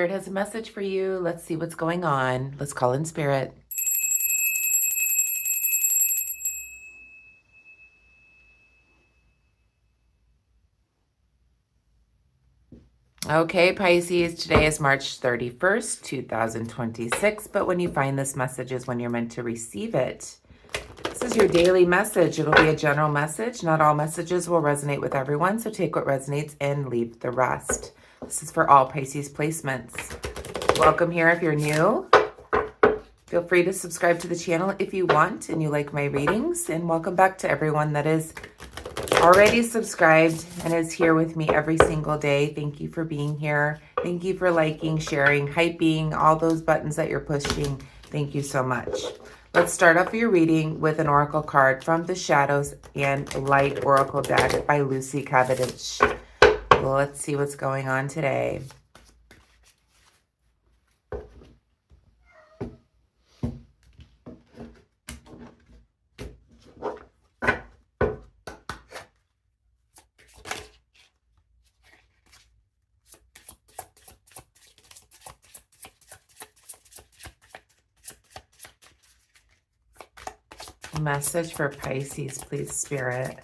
Spirit has a message for you. Let's see what's going on. Let's call in Spirit. Okay, Pisces, today is March 31st, 2026, but when you find this message is when you're meant to receive it. This is your daily message. It'll be a general message. Not all messages will resonate with everyone, so take what resonates and leave the rest. This is for all Pisces placements. Welcome here if you're new. Feel free to subscribe to the channel if you want and you like my readings, and welcome back to everyone that is already subscribed and is here with me every single day. Thank you for being here. Thank you for liking, sharing, hyping, all those buttons that you're pushing. Thank you so much. Let's start off your reading with an oracle card from the Shadows and Light Oracle deck by Lucy Cavendish. Let's see what's going on today. Message for Pisces, please, Spirit.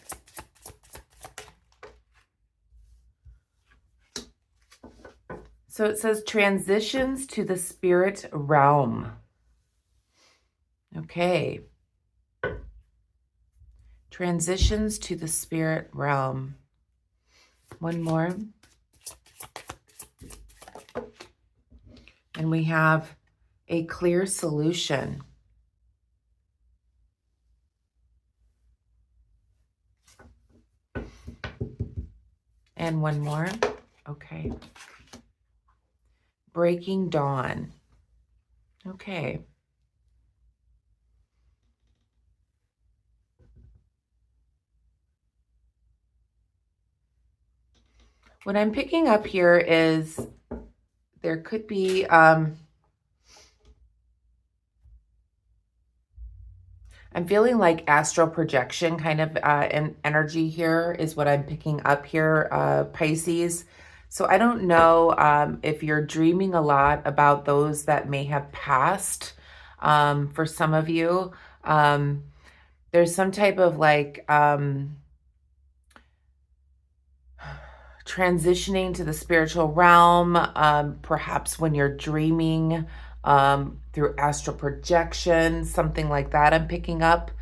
So it says transitions to the spirit realm. Okay. Transitions to the spirit realm. One more. And we have a clear solution. And one more. Okay. Breaking dawn. Okay. What I'm picking up here is there could be I'm feeling like astral projection kind of energy here is what I'm picking up here, Pisces. So I don't know if you're dreaming a lot about those that may have passed. For some of you, there's some type of like transitioning to the spiritual realm, perhaps when you're dreaming, through astral projection, something like that I'm picking up.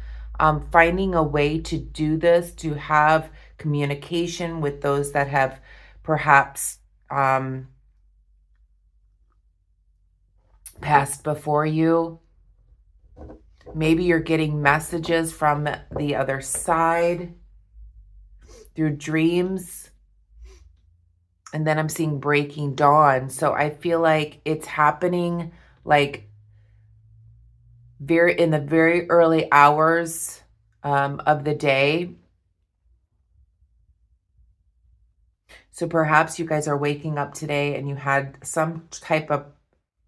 Finding a way to do this, to have communication with those that have perhaps passed before you. Maybe you're getting messages from the other side through dreams. And then I'm seeing breaking dawn. So I feel like it's happening like in the very early hours of the day. So perhaps you guys are waking up today and you had some type of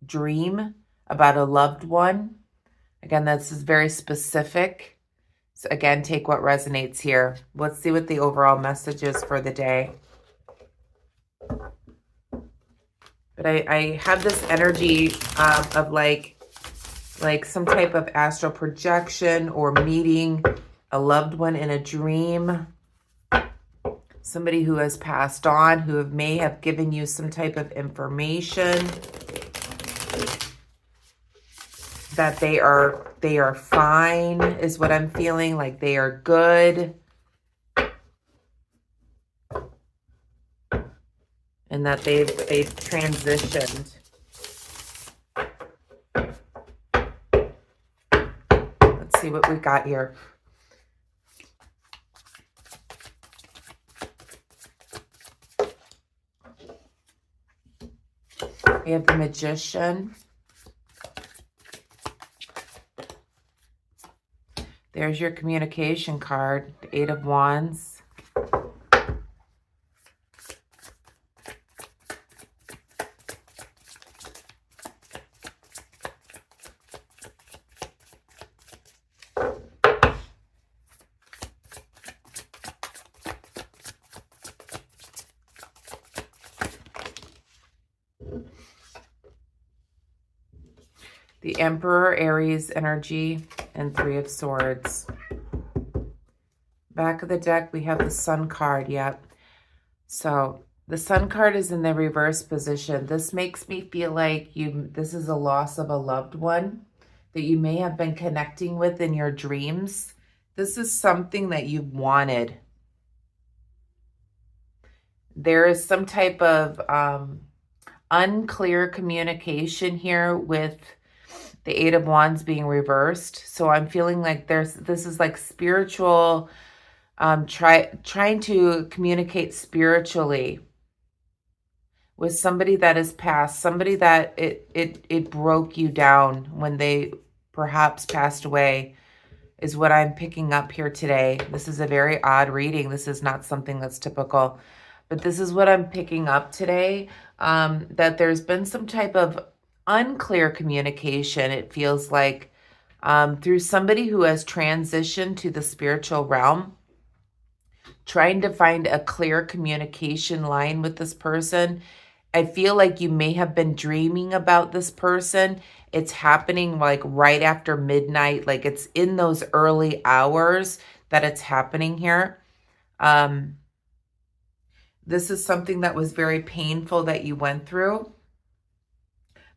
dream about a loved one. Again, this is very specific. So again, take what resonates here. Let's see what the overall message is for the day. But I have this energy of like some type of astral projection or meeting a loved one in a dream. Somebody who has passed on, who may have given you some type of information that they are fine, is what I'm feeling, like they are good. And that they've transitioned. Let's see what we got here. We have the Magician. There's your communication card, the Eight of Wands. The Emperor, Aries energy, and Three of Swords. Back of the deck, we have the Sun card. Yep. So the Sun card is in the reverse position. This makes me feel like this is a loss of a loved one that you may have been connecting with in your dreams. This is something that you wanted. There is some type of unclear communication here with the Eight of Wands being reversed. So I'm feeling like this is like spiritual, trying to communicate spiritually with somebody that is past, somebody that it broke you down when they perhaps passed away, is what I'm picking up here today. This is a very odd reading. This is not something that's typical, but this is what I'm picking up today, that there's been some type of unclear communication, it feels like, through somebody who has transitioned to the spiritual realm, trying to find a clear communication line with this person. I feel like you may have been dreaming about this person. It's happening like right after midnight, like it's in those early hours that it's happening here. This is something that was very painful that you went through,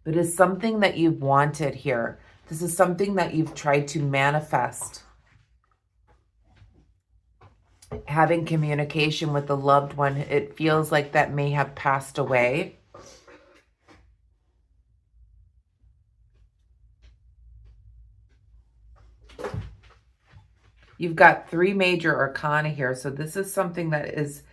but it's something that you wanted here. This is something that you've tried to manifest. Having communication with a loved one, it feels like that may have passed away. You've got 3 major arcana here, so this is something that is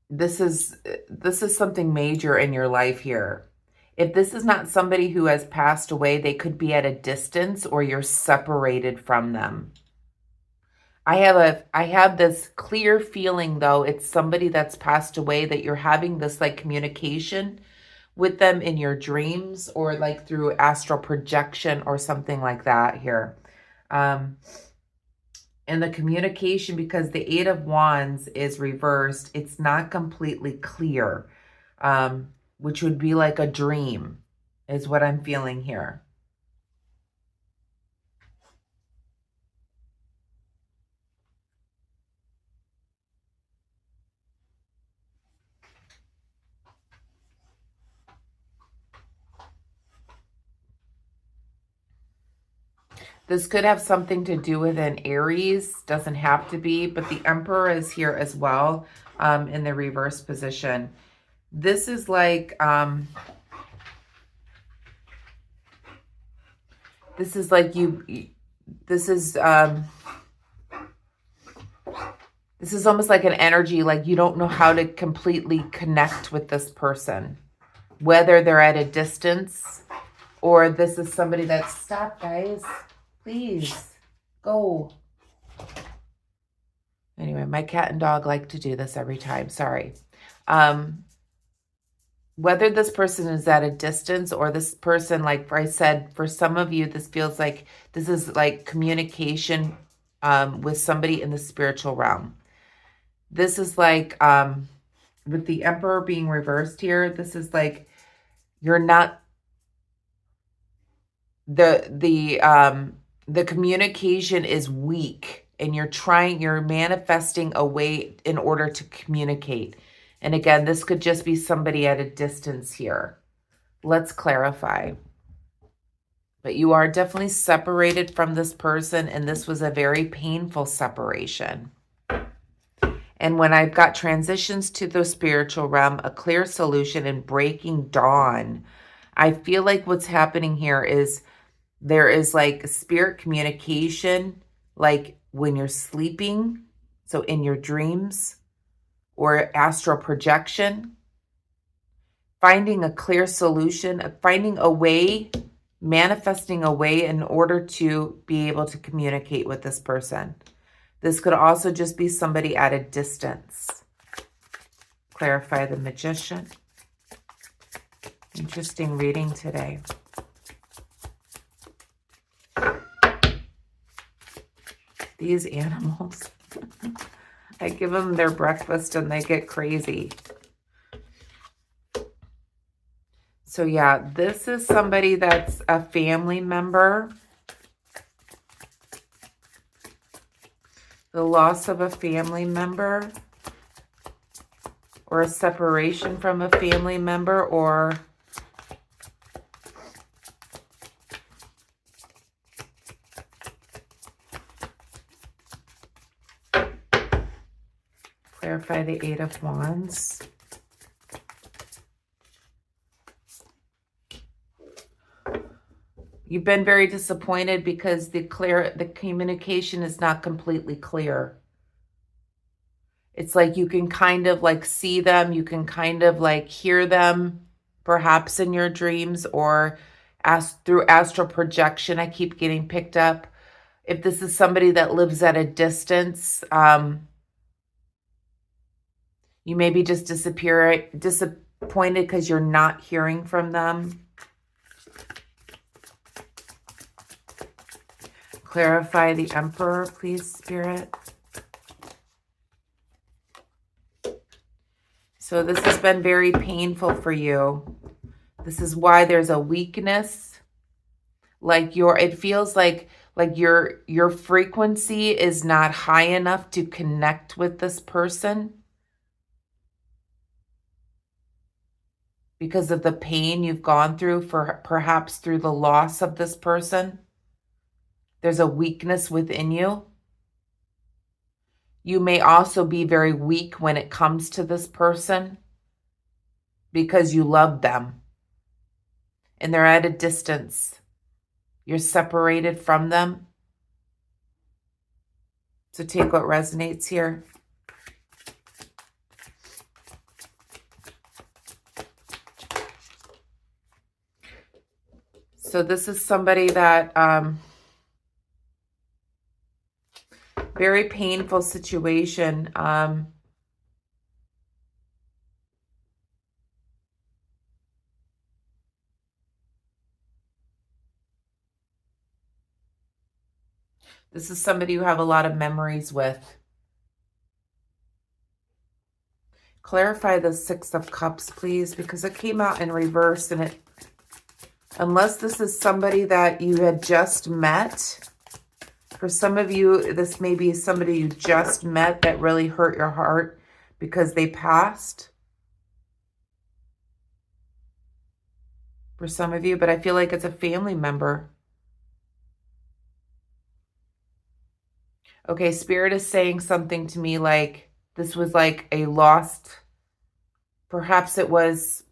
this is something major in your life here. If this is not somebody who has passed away, they could be at a distance or you're separated from them. I have this clear feeling, though, it's somebody that's passed away, that you're having this like communication with them in your dreams or like through astral projection or something like that here. And the communication, because the Eight of Wands is reversed, it's not completely clear, which would be like a dream is what I'm feeling here. This could have something to do with an Aries, doesn't have to be, but the Emperor is here as well, in the reverse position. This is like, this is like this is almost like an energy, like you don't know how to completely connect with this person, whether they're at a distance or this is somebody that's, stop guys, please go. Anyway, my cat and dog like to do this every time. Sorry. Whether this person is at a distance or this person, like I said, for some of you, this feels like this is like communication with somebody in the spiritual realm. This is like, with the Emperor being reversed here, this is like you're not, the communication is weak and you're manifesting a way in order to communicate. And again, this could just be somebody at a distance here. Let's clarify. But you are definitely separated from this person, and this was a very painful separation. And when I've got transitions to the spiritual realm, a clear solution, and breaking dawn, I feel like what's happening here is there is like spirit communication, like when you're sleeping, so in your dreams, or astral projection, finding a clear solution, finding a way, manifesting a way in order to be able to communicate with this person. This could also just be somebody at a distance. Clarify the Magician. Interesting reading today. These animals, I give them their breakfast and they get crazy. So yeah, this is somebody that's a family member. The loss of a family member, or a separation from a family member, or clarify the Eight of Wands. You've been very disappointed because the communication is not completely clear. It's like you can kind of like see them, you can kind of like hear them, perhaps in your dreams, or through astral projection. I keep getting picked up. If this is somebody that lives at a distance, you may be just disappointed because you're not hearing from them. Clarify the Emperor, please, Spirit. So this has been very painful for you. This is why there's a weakness. Like it feels like your frequency is not high enough to connect with this person because of the pain you've gone through, perhaps through the loss of this person. There's a weakness within you. You may also be very weak when it comes to this person because you love them and they're at a distance. You're separated from them. So take what resonates here. So this is somebody that, very painful situation. This is somebody you have a lot of memories with. Clarify the Six of Cups, please, because it came out in reverse, and unless this is somebody that you had just met. For some of you, this may be somebody you just met that really hurt your heart because they passed. For some of you, but I feel like it's a family member. Okay, Spirit is saying something to me like this was like a lost, perhaps it was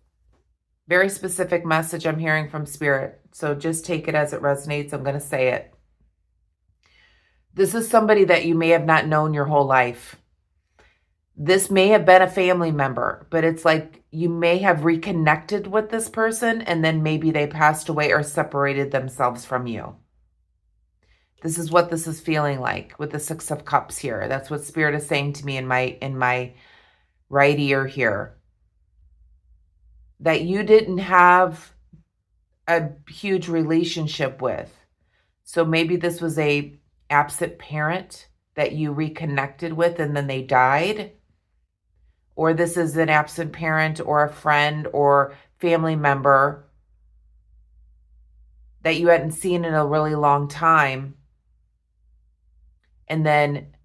very specific message I'm hearing from Spirit. So just take it as it resonates. I'm going to say it. This is somebody that you may have not known your whole life. This may have been a family member, but it's like you may have reconnected with this person and then maybe they passed away or separated themselves from you. This is what this is feeling like with the Six of Cups here. That's what Spirit is saying to me in my right ear here. That you didn't have a huge relationship with. So maybe this was a absent parent that you reconnected with and then they died. Or this is an absent parent or a friend or family member that you hadn't seen in a really long time. And then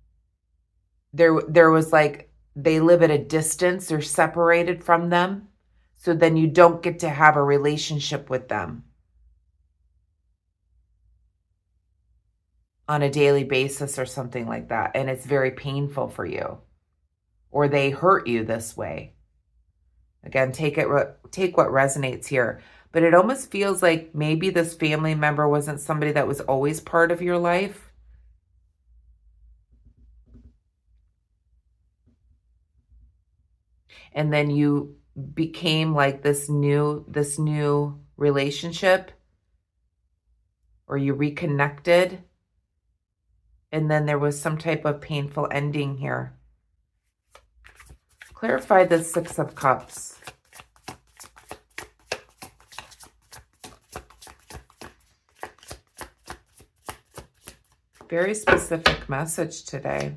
there was like, they live at a distance or separated from them. So then you don't get to have a relationship with them on a daily basis or something like that. And it's very painful for you. Or they hurt you this way. Again, take what resonates here. But it almost feels like maybe this family member wasn't somebody that was always part of your life. And then you became like this new relationship, or you reconnected. And then there was some type of painful ending here. Clarify the Six of Cups. Very specific message today.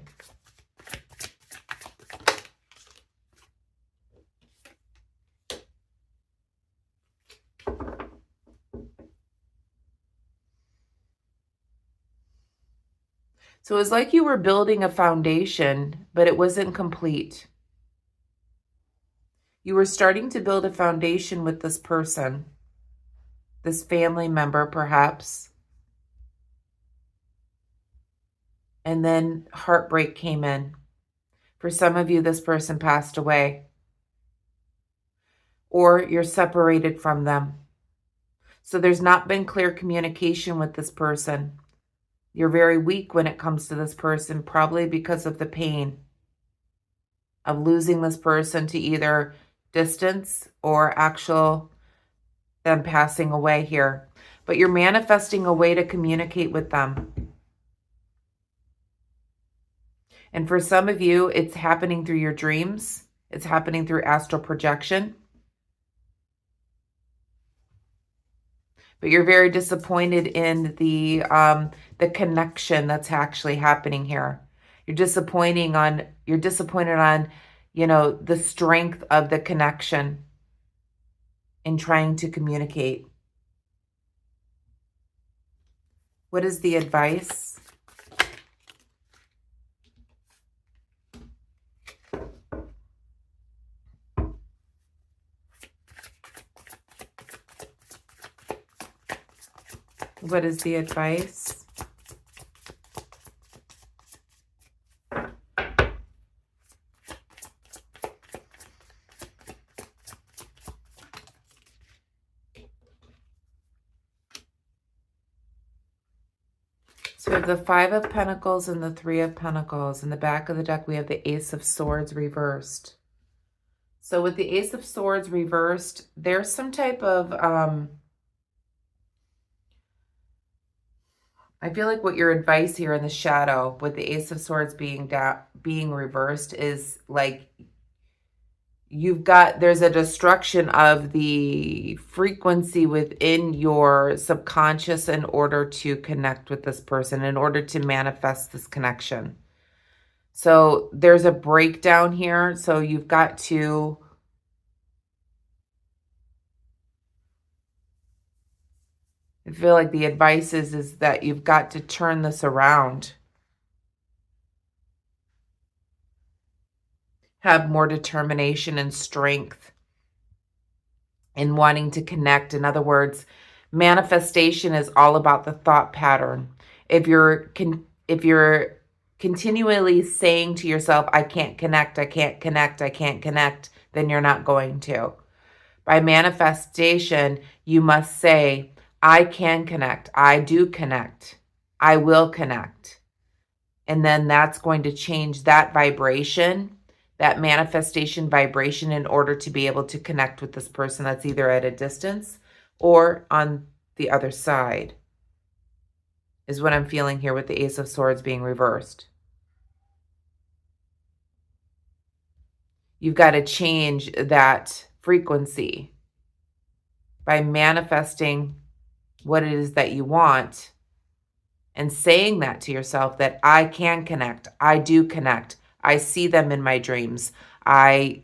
So it was like you were building a foundation, but it wasn't complete. You were starting to build a foundation with this person, this family member perhaps. And then heartbreak came in. For some of you, this person passed away, or you're separated from them. So there's not been clear communication with this person. You're very weak when it comes to this person, probably because of the pain of losing this person to either distance or actual them passing away here. But you're manifesting a way to communicate with them. And for some of you, it's happening through your dreams. It's happening through astral projection. But you're very disappointed in the connection that's actually happening here. You're disappointed on, the strength of the connection in trying to communicate. What is the advice? What is the advice? So we have the Five of Pentacles and the Three of Pentacles. In the back of the deck, we have the Ace of Swords reversed. So with the Ace of Swords reversed, there's some type of... I feel like what your advice here in the shadow with the Ace of Swords being reversed is like there's a destruction of the frequency within your subconscious in order to connect with this person, in order to manifest this connection. So there's a breakdown here. So you've got to... I feel like the advice is that you've got to turn this around. Have more determination and strength in wanting to connect. In other words, manifestation is all about the thought pattern. If you're continually saying to yourself, I can't connect, I can't connect, I can't connect, then you're not going to. By manifestation, you must say, I can connect, I do connect, I will connect. And then that's going to change that vibration, that manifestation vibration, in order to be able to connect with this person that's either at a distance or on the other side, is what I'm feeling here with the Ace of Swords being reversed. You've got to change that frequency by manifesting what it is that you want and saying that to yourself, that I can connect, I do connect, I see them in my dreams, I've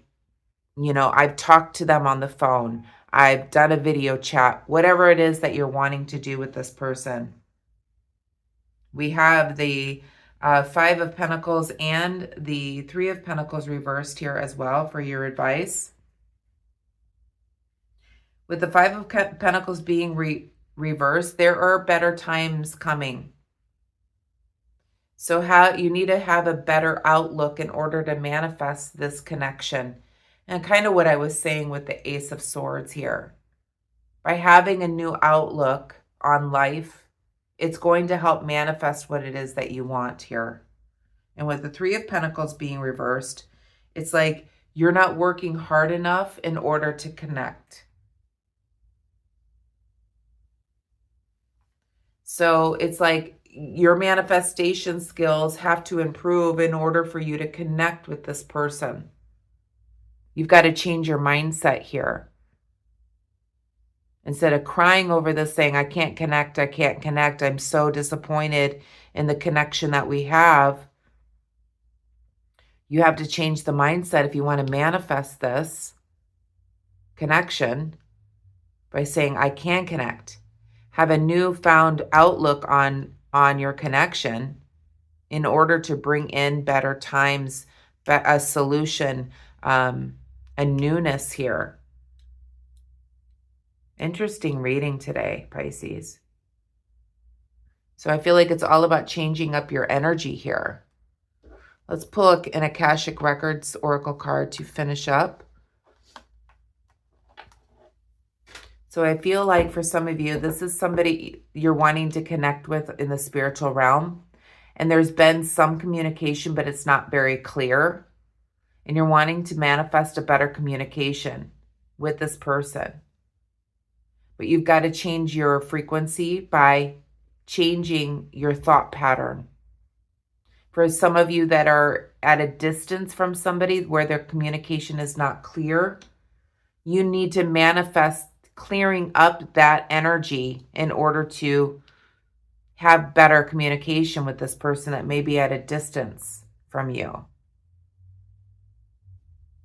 talked to them on the phone, I've done a video chat, whatever it is that you're wanting to do with this person. We have the Five of Pentacles and the Three of Pentacles reversed here as well for your advice. With the Five of Pentacles being reversed, there are better times coming. So you need to have a better outlook in order to manifest this connection. And kind of what I was saying with the Ace of Swords here. By having a new outlook on life, it's going to help manifest what it is that you want here. And with the Three of Pentacles being reversed, it's like you're not working hard enough in order to connect. So it's like your manifestation skills have to improve in order for you to connect with this person. You've got to change your mindset here. Instead of crying over this, saying, I can't connect, I'm so disappointed in the connection that we have. You have to change the mindset if you want to manifest this connection by saying, I can connect. Have a newfound outlook on your connection in order to bring in better times, a solution, a newness here. Interesting reading today, Pisces. So I feel like it's all about changing up your energy here. Let's pull an Akashic Records Oracle card to finish up. So I feel like for some of you, this is somebody you're wanting to connect with in the spiritual realm. And there's been some communication, but it's not very clear. And you're wanting to manifest a better communication with this person. But you've got to change your frequency by changing your thought pattern. For some of you that are at a distance from somebody where their communication is not clear, you need to manifest clearing up that energy in order to have better communication with this person that may be at a distance from you.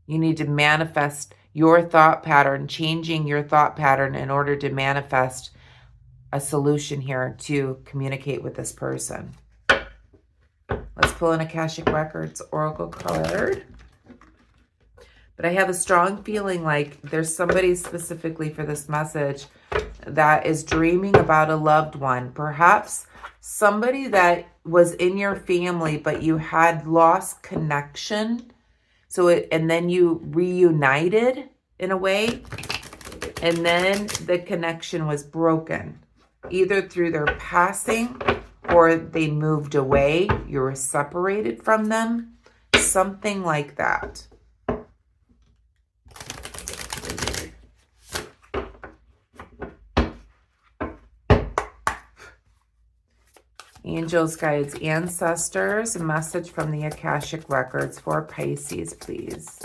You need to manifest your thought pattern, changing your thought pattern in order to manifest a solution here to communicate with this person. Let's pull an Akashic Records Oracle card. But I have a strong feeling like there's somebody specifically for this message that is dreaming about a loved one. Perhaps somebody that was in your family, but you had lost connection. And then you reunited in a way, and then the connection was broken, either through their passing or they moved away, you were separated from them, something like that. Angels, guides, ancestors, a message from the Akashic Records for Pisces, please.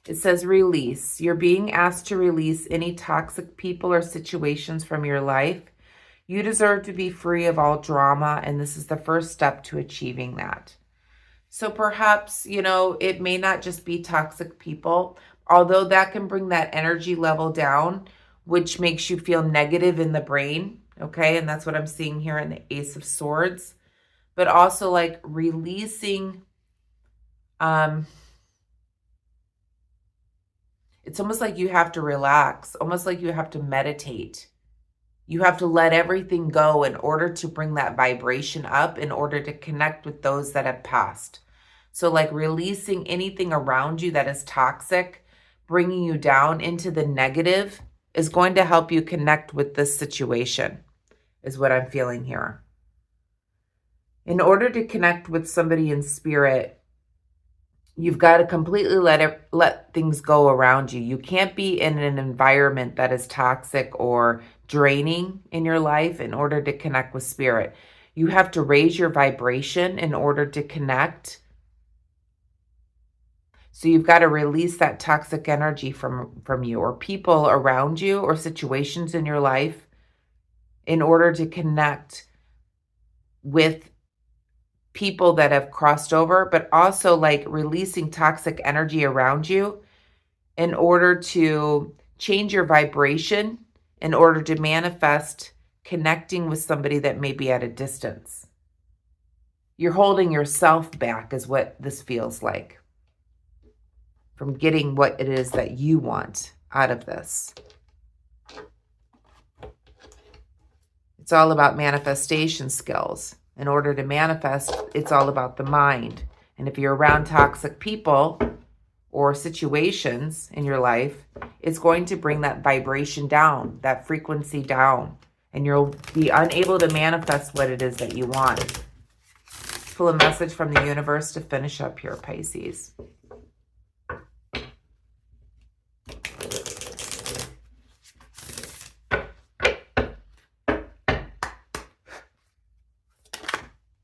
It says release. You're being asked to release any toxic people or situations from your life. You deserve to be free of all drama, and this is the first step to achieving that. So perhaps, it may not just be toxic people, although that can bring that energy level down, which makes you feel negative in the brain, okay? And that's what I'm seeing here in the Ace of Swords. But also like releasing, it's almost like you have to relax, almost like you have to meditate. You have to let everything go in order to bring that vibration up, in order to connect with those that have passed. So like releasing anything around you that is toxic, bringing you down into the negative, is going to help you connect with this situation, is what I'm feeling here. In order to connect with somebody in spirit, you've got to completely let things go around you. You can't be in an environment that is toxic or draining in your life in order to connect with spirit. You have to raise your vibration in order to connect. So you've got to release that toxic energy from you or people around you or situations in your life in order to connect with people that have crossed over, but also like releasing toxic energy around you in order to change your vibration, in order to manifest connecting with somebody that may be at a distance. You're holding yourself back is what this feels like, from getting what it is that you want out of this. It's all about manifestation skills. In order to manifest, it's all about the mind. And if you're around toxic people or situations in your life, it's going to bring that vibration down, that frequency down, and you'll be unable to manifest what it is that you want. Pull a message from the universe to finish up here, Pisces.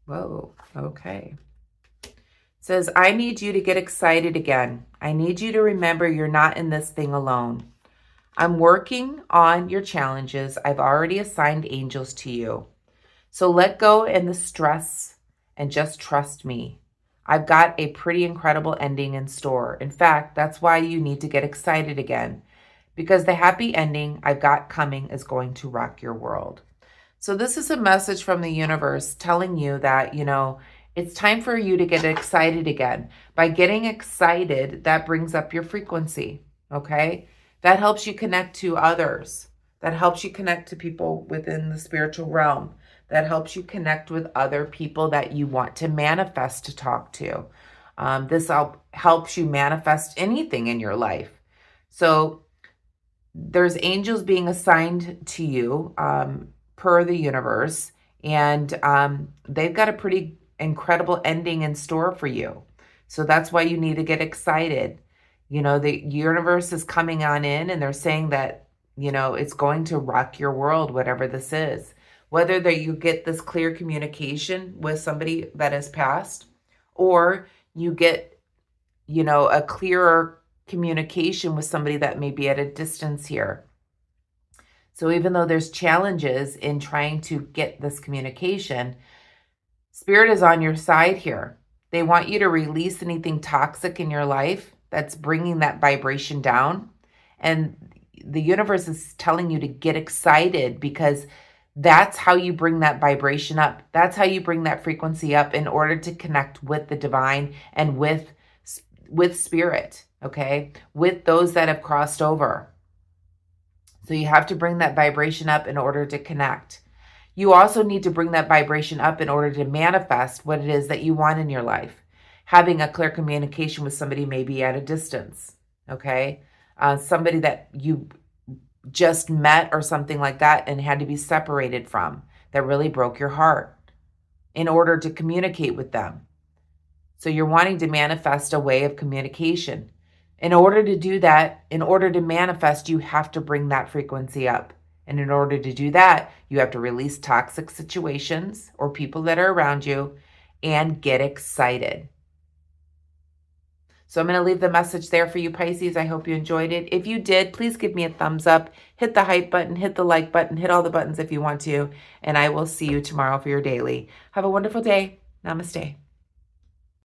Whoa, okay. It says, I need you to get excited again. I need you to remember you're not in this thing alone. I'm working on your challenges. I've already assigned angels to you. So let go in the stress and just trust me. I've got a pretty incredible ending in store. In fact, that's why you need to get excited again, because the happy ending I've got coming is going to rock your world. So this is a message from the universe telling you that, it's time for you to get excited again. By getting excited, that brings up your frequency, okay? That helps you connect to others. That helps you connect to people within the spiritual realm. That helps you connect with other people that you want to manifest to talk to. This helps you manifest anything in your life. So there's angels being assigned to you per the universe, and they've got a pretty incredible ending in store for you. So that's why you need to get excited. The universe is coming on in, and they're saying that, it's going to rock your world, whatever this is. Whether that you get this clear communication with somebody that has passed, or you get, a clearer communication with somebody that may be at a distance here. So even though there's challenges in trying to get this communication, Spirit is on your side here. They want you to release anything toxic in your life that's bringing that vibration down. And the universe is telling you to get excited, because that's how you bring that vibration up. That's how you bring that frequency up in order to connect with the divine and with spirit, okay? With those that have crossed over. So you have to bring that vibration up in order to connect. You also need to bring that vibration up in order to manifest what it is that you want in your life. Having a clear communication with somebody maybe at a distance, okay? Somebody that you just met or something like that and had to be separated from, that really broke your heart, in order to communicate with them. So you're wanting to manifest a way of communication. In order to do that, in order to manifest, you have to bring that frequency up. And in order to do that, you have to release toxic situations or people that are around you and get excited. So I'm going to leave the message there for you, Pisces. I hope you enjoyed it. If you did, please give me a thumbs up, hit the hype button, hit the like button, hit all the buttons if you want to, and I will see you tomorrow for your daily. Have a wonderful day. Namaste.